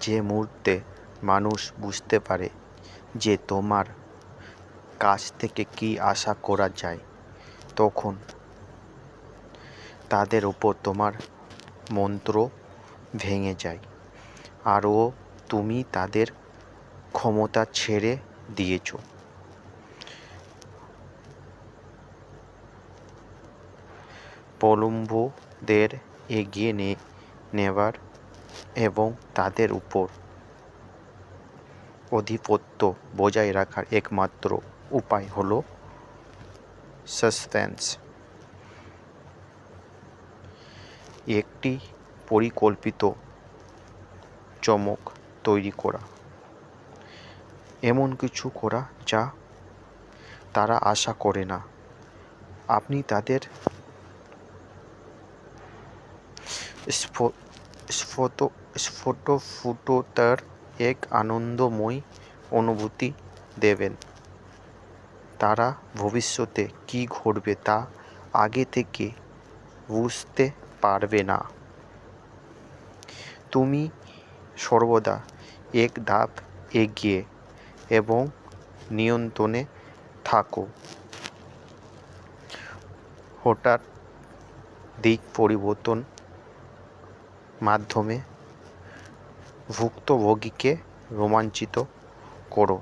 যে মুহূর্তে মানুষ বুঝতে পারে যে তোমার কাছ থেকে কী আশা করা যায়, তখন তাদের ওপর তোমার মন্ত্র ভেঙে যায় আরও তুমি তাদের ক্ষমতা ছেড়ে দিয়েছ। প্রলোভনদের এগিয়ে নেবার এবং তাদের উপর আধিপত্য বজায় রাখার একমাত্র উপায় হলো সাসপেন্স। একটি পরিকল্পিত চমক তৈরি করা, এমন কিছু করা যা তারা আশা করে না। আপনি তাদের স্ফুটতার এক আনন্দময় অনুভূতি দেবেন। তারা ভবিষ্যতে কী ঘটবে তা আগে থেকে বুঝতে পারবে না। তুমি সর্বদা এক ধাপ এগিয়ে এবং নিয়ন্ত্রণে থাকো। হঠাৎ দিক পরিবর্তন মাধ্যমে ভুক্তভোগীকে রোমাঞ্চিত করো।